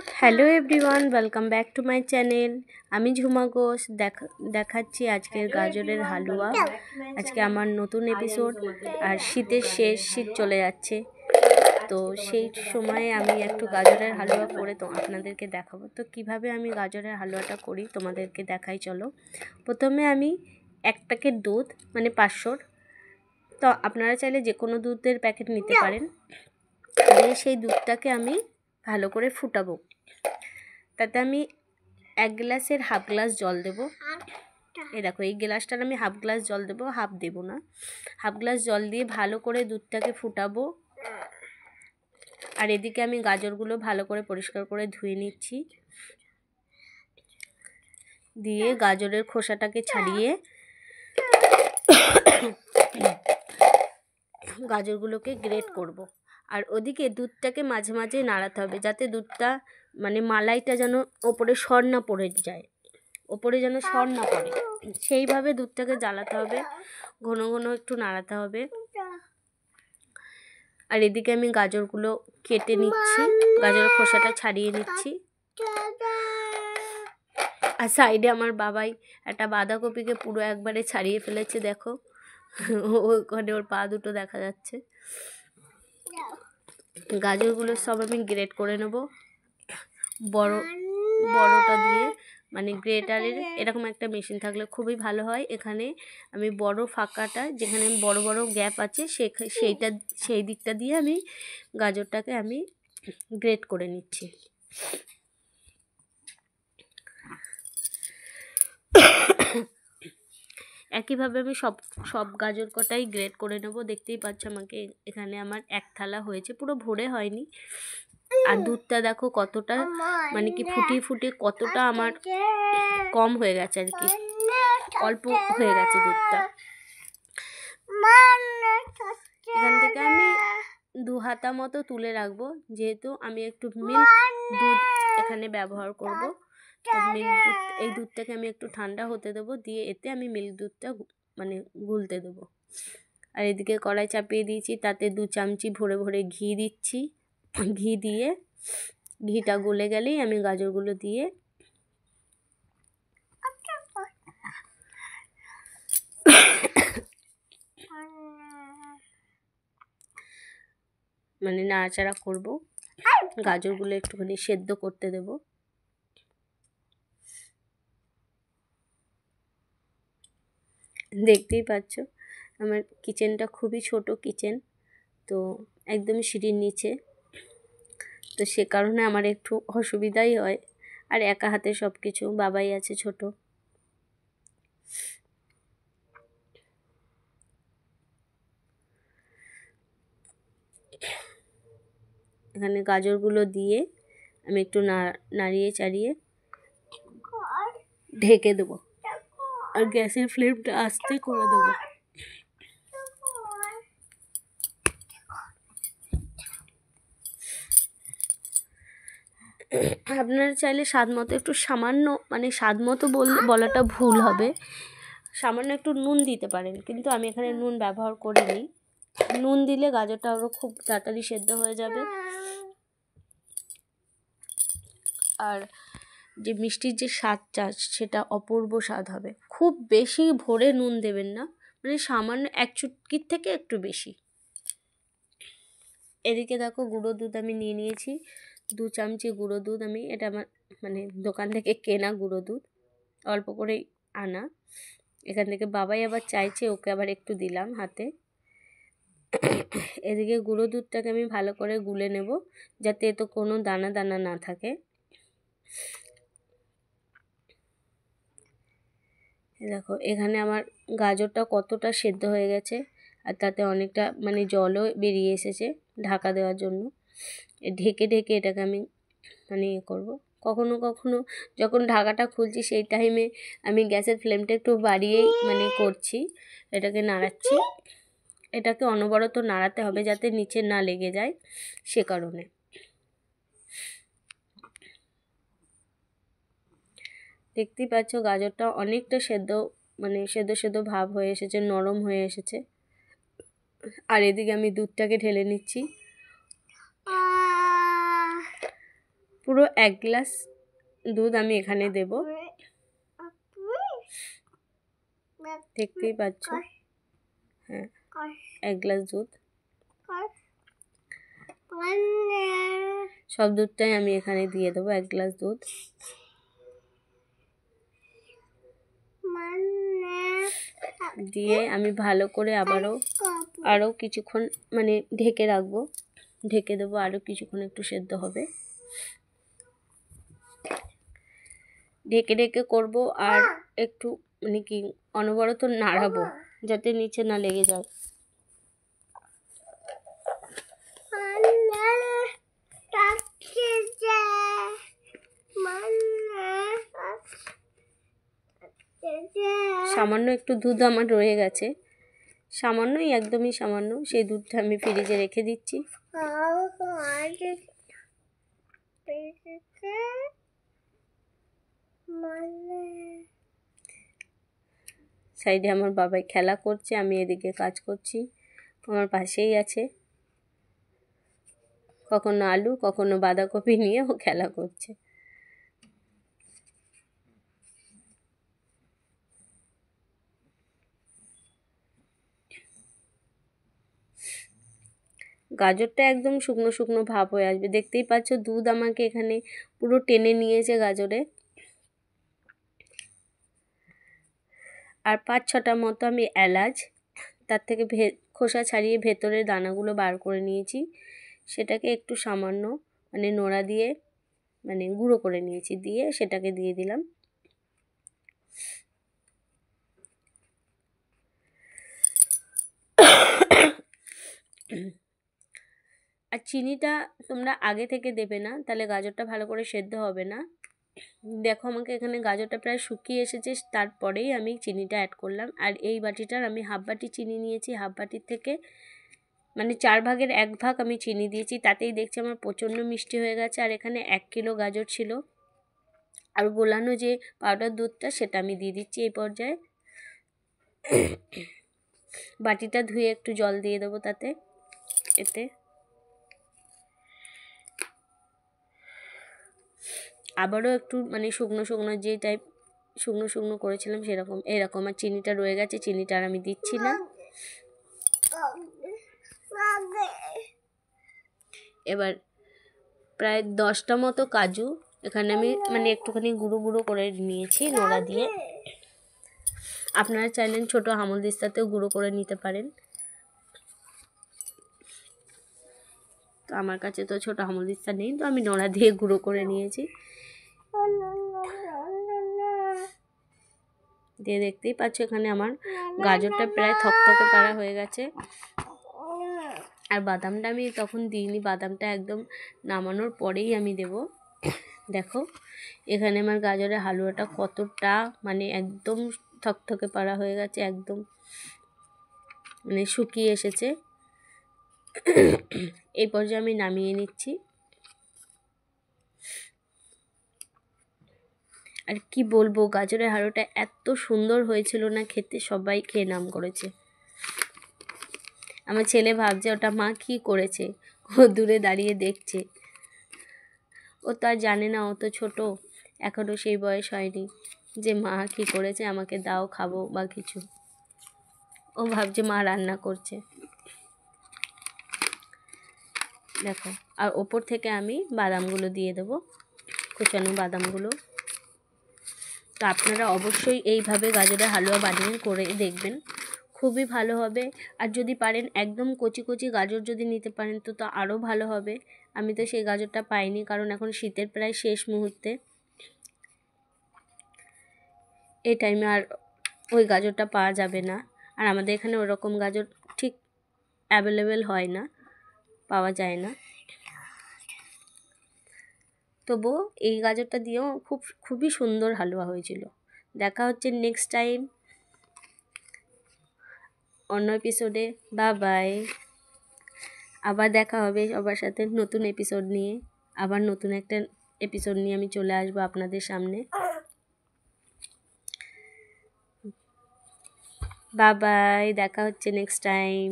Hello everyone, welcome back to my channel. আমি ঝুমা ঘোষ দেখাচ্ছি আজকের গাজরের হালুয়া। আজকে আমার নতুন এপিসোড। আর শীতের শেষ, শীত চলে যাচ্ছে, তো সেই সময়ে আমি একটু গাজরের হালুয়া করে তো আপনাদেরকে দেখাবো। তো কিভাবে আমি গাজরের হালুয়াটা করি তোমাদেরকে দেখাই, চলো। প্রথমে আমি 1 প্যাকেট দুধ, মানে 500, তো আপনারা চাইলে যে কোনো দুধের প্যাকেট নিতে পারেন, দিয়ে সেই দুধটাকে আমি ভালো করে ফুটাবো। তাতে আমি 1 গ্লাসের হাফ গ্লাস জল দেবো। এই দেখো, এই গ্লাসটার আমি হাফ গ্লাস জল দেবো, হাফ দেবো না, হাফ গ্লাস জল দিয়ে ভালো করে দুধটাকে ফুটাবো। আর এদিকে আমি গাজরগুলো ভালো করে পরিষ্কার করে ধুয়ে নিচ্ছি, দিয়ে গাজরের খোসাটাকে ছাড়িয়ে গাজরগুলোকে গ্রেট করব। আর ওদিকে দুধটাকে মাঝে মাঝে নাড়াতে হবে, যাতে দুধটা মানে মালাইটা যেন ওপরে সর না পড়ে যায়, ওপরে যেন সর না পড়ে, সেইভাবে দুধটাকে জ্বালাতে হবে, ঘন ঘন একটু নাড়াতে হবে। আর এদিকে আমি গাজরগুলো কেটে নিচ্ছি, গাজরের খোসাটা ছাড়িয়ে নিচ্ছি। আর সাইডে আমার বাবাই একটা বাঁধাকপিকে পুরো একবারে ছাড়িয়ে ফেলেছে, দেখো ওখানে ওর পা দুটো দেখা যাচ্ছে। গাজরগুলো সব আমি গ্রেট করে নেব বড়টা দিয়ে, মানে গ্রেটারের এরকম একটা মেশিন থাকলে খুবই ভালো হয়। এখানে আমি বড় ফাঁকাটা, যেখানে বড় বড় গ্যাপ আছে, সেই দিকটা দিয়ে আমি গাজরটাকে আমি গ্রেট করে নিচ্ছি। একইভাবে আমি সব গাজর কটাই গ্রেট করে নেব। দেখতেই পাচ্ছ আমাকে এখানে আমার 1 থালা হয়েছে, পুরো ভরে হয়নি। আর দুধটা দেখো কতটা, মানে কি ফুটিয়ে ফুটিয়ে কতটা আমার কম হয়ে গেছে, আর কি অল্প হয়ে গেছে দুধটা। এখান থেকে আমি 2 হাতা মতো তুলে রাখবো, যেহেতু আমি একটু মিল্ক দুধ এখানে ব্যবহার করব। তো মিল্ক দুধ, এই দুধটাকে আমি একটু ঠান্ডা হতে দেবো, দিয়ে এতে আমি মিল্ক দুধটা মানে গুলতে দেবো। আর এদিকে কড়াই চাপিয়ে দিয়েছি, তাতে 2 চামচি ভরে ভরে ঘি দিচ্ছি। ঘি দিয়ে ঘিটা গলে গেলেই আমি গাজরগুলো দিয়ে মানে নাড়াচাড়া করব, গাজরগুলো একটুখানি সেদ্ধ করতে দেব। দেখতেই পাচ্ছ আমার কিচেনটা খুবই ছোট কিচেন, তো একদম সিঁড়ির নিচে, তো সে কারণে আমার একটু অসুবিধাই হয়। আর একা হাতে সব কিছু, বাবাই আছে ছোট। এখানে গাজরগুলো দিয়ে আমি একটু নাড়িয়ে চাড়িয়ে ঢেকে দেবো, আর গ্যাসের ফ্লেমটা আস্তে করে দেবো। আপনারা চাইলে স্বাদ মতো একটু সামান্য, মানে স্বাদ মতো বলাটা ভুল হবে, সামান্য একটু নুন দিতে পারেন, কিন্তু আমি এখানে নুন ব্যবহার করিনি। নুন দিলে গাজরটা আরও খুব তাড়াতাড়ি সেদ্ধ হয়ে যাবে। আর যে মিষ্টির যে স্বাদটা, সেটা অপূর্ব স্বাদ হবে। খুব বেশি ভরে নুন দেবেন না, মানে সামান্য 1 চুটকির থেকে একটু বেশি। এদিকে দেখো গুঁড়ো দুধ আমি নিয়ে নিয়েছি, 2 চামচি গুঁড়ো দুধ। আমি এটা আমার মানে দোকান থেকে কেনা গুঁড়ো দুধ, অল্প করেই আনা। এখান থেকে বাবাই আবার চাইছে, ওকে আবার একটু দিলাম হাতে। এদিকে গুঁড়ো দুধটাকে আমি ভালো করে গুলে নেব, যাতে এতে কোনো দানা দানা না থাকে। দেখো এখানে আমার গাজরটা কতটা সেদ্ধ হয়ে গেছে, আর তাতে অনেকটা মানে জলও বেরিয়ে এসেছে ঢাকা দেওয়ার জন্য। ঢেকে ঢেকে এটাকে আমি মানে করবো। কখনো কখনো যখন ঢাকাটা খুলছি, সেই টাইমে আমি গ্যাসের ফ্লেমটা একটু বাড়িয়েই মানে করছি, এটাকে নাড়াচ্ছি। এটাকে অনবরত নাড়াতে হবে, যাতে নিচে না লেগে যায়, সে কারণে। দেখতেই পাচ্ছ গাজরটা অনেকটা সেদ্ধ, মানে সেদ্ধ ভাব হয়ে এসেছে, নরম হয়ে এসেছে। আর এদিকে আমি দুধটাকে ঢেলে নিচ্ছি। পুরো 1 গ্লাস দুধ আমি এখানে দেব। দেখতেই পাচ্ছ, হ্যাঁ 1 গ্লাস দুধ। সব দুধটাই আমি এখানে দিয়ে দেবো, 1 গ্লাস দুধ। দিয়ে আমি ভালো করে আরও কিছুক্ষণ মানে ঢেকে রাখবো, ঢেকে দেবো আরও কিছুক্ষণ, একটু সেদ্ধ হবে। ঢেকে ঢেকে করব, আর একটু মানে কি অনবরত নাড়াবো যাতে নিচে না লেগে যায়। সামান্য একটু দুধ আমার রয়ে গেছে, সামান্যই, একদমই সামান্য। সেই দুধটা আমি ফ্রিজে রেখে দিচ্ছি। সাইডে আমার বাবাই খেলা করছে, আমি এদিকে কাজ করছি। আমার পাশেই আছে, কখনো আলু কখনো বাঁধাকপি নিয়ে ও খেলা করছে। গাজরটা একদম শুকনো শুকনো ভাব হয়ে আসবে, দেখতেই পাচ্ছ দুধ আমাকে এখানে পুরো টেনে নিয়েছে গাজরে। আর 5-6টা মতো আমি এলাচ, তার থেকে খোসা ছাড়িয়ে ভেতরের দানাগুলো বার করে নিয়েছি, সেটাকে একটু সামান্য মানে নোড়া দিয়ে মানে গুঁড়ো করে নিয়েছি, দিয়ে সেটাকে দিয়ে দিলাম। আর চিনিটা তোমরা আগে থেকে দেবে না, তাহলে গাজরটা ভালো করে সেদ্ধ হবে না। দেখো আমাকে এখানে গাজরটা প্রায় শুকিয়ে এসেছে, তারপরেই আমি চিনিটা অ্যাড করলাম। আর এই বাটিটার আমি হাফ বাটি চিনি নিয়েছি, হাফ বাটির থেকে মানে 4 ভাগের 1 ভাগ আমি চিনি দিয়েছি, তাতেই দেখছি আমার প্রচণ্ড মিষ্টি হয়ে গেছে। আর এখানে 1 কিলো গাজর ছিল। আর গোলানো যে পাউডার দুধটা সেটা আমি দিয়ে দিচ্ছি এই পর্যায়ে। বাটিটা ধুয়ে একটু জল দিয়ে দেবো তাতে, এতে আবারও একটু মানে শুকনো শুকনো যে টাইপ শুকনো শুকনো করেছিলাম সেরকম, এরকম। আর চিনিটা রয়ে গেছে, চিনিটা আর আমি দিচ্ছি না। এবার প্রায় 10টা মতো কাজু এখানে আমি মানে একটুখানি গুঁড়ো গুঁড়ো করে নিয়েছি নোড়া দিয়ে। আপনারা চাইলেন ছোটো হামলদিস্তাতেও গুঁড়ো করে নিতে পারেন, তো আমার কাছে তো ছোটো হামলদিস্তা নেই, তো আমি নোড়া দিয়ে গুঁড়ো করে নিয়েছি। দিয়ে দেখতেই পাচ্ছ এখানে আমার গাজরটা প্রায় থকথকে পাড়া হয়ে গেছে। আর বাদামটা আমি তখন দিইনি, বাদামটা একদম নামানোর পরেই আমি দেব। দেখো এখানে আমার গাজরের হালুয়াটা কতটা মানে একদম থকথকে পাড়া হয়ে গেছে, একদম মানে শুকিয়ে এসেছে। এই পর্যায়ে আমি নামিয়ে নিচ্ছি। আর কি বলবো, গাজরের হালুয়াটা এত সুন্দর হয়েছিল না খেতে, সবাই খেয়ে নাম করেছে। আমার ছেলে ভাবছে ওটা মা কি করেছে, ও দূরে দাঁড়িয়ে দেখছে। ও তো আর জানে না, ও তো ছোটো, এখনও সেই বয়স হয়নি যে মা কি করেছে আমাকে দাও খাবো বা কিছু। ও ভাবছে মা রান্না করছে। দেখো, আর ওপর থেকে আমি বাদামগুলো দিয়ে দেবো, কুচানো বাদামগুলো। তো আপনারা অবশ্যই এইভাবে গাজরের হালুয়া বানিয়ে করে দেখবেন, খুবই ভালো হবে। আর যদি পারেন একদম কচি কচি গাজর যদি নিতে পারেন তো আরও ভালো হবে। আমি তো সেই গাজরটা পাইনি, কারণ এখন শীতের প্রায় শেষ মুহূর্তে, এই টাইমে আর ওই গাজরটা পাওয়া যাবে না। আর আমাদের এখানে ওরকম গাজর ঠিক অ্যাভেলেবেল হয় না, পাওয়া যায় না। তবুও এই গাজরটা দিয়েও খুবই সুন্দর হালুয়া হয়েছিল। দেখা হচ্ছে নেক্সট টাইম অন্য এপিসোডে। বাই। আবার দেখা হবে সবার সাথে নতুন এপিসোড নিয়ে। আবার নতুন একটা এপিসোড নিয়ে আমি চলে আসবো আপনাদের সামনে। বাই, দেখা হচ্ছে নেক্সট টাইম।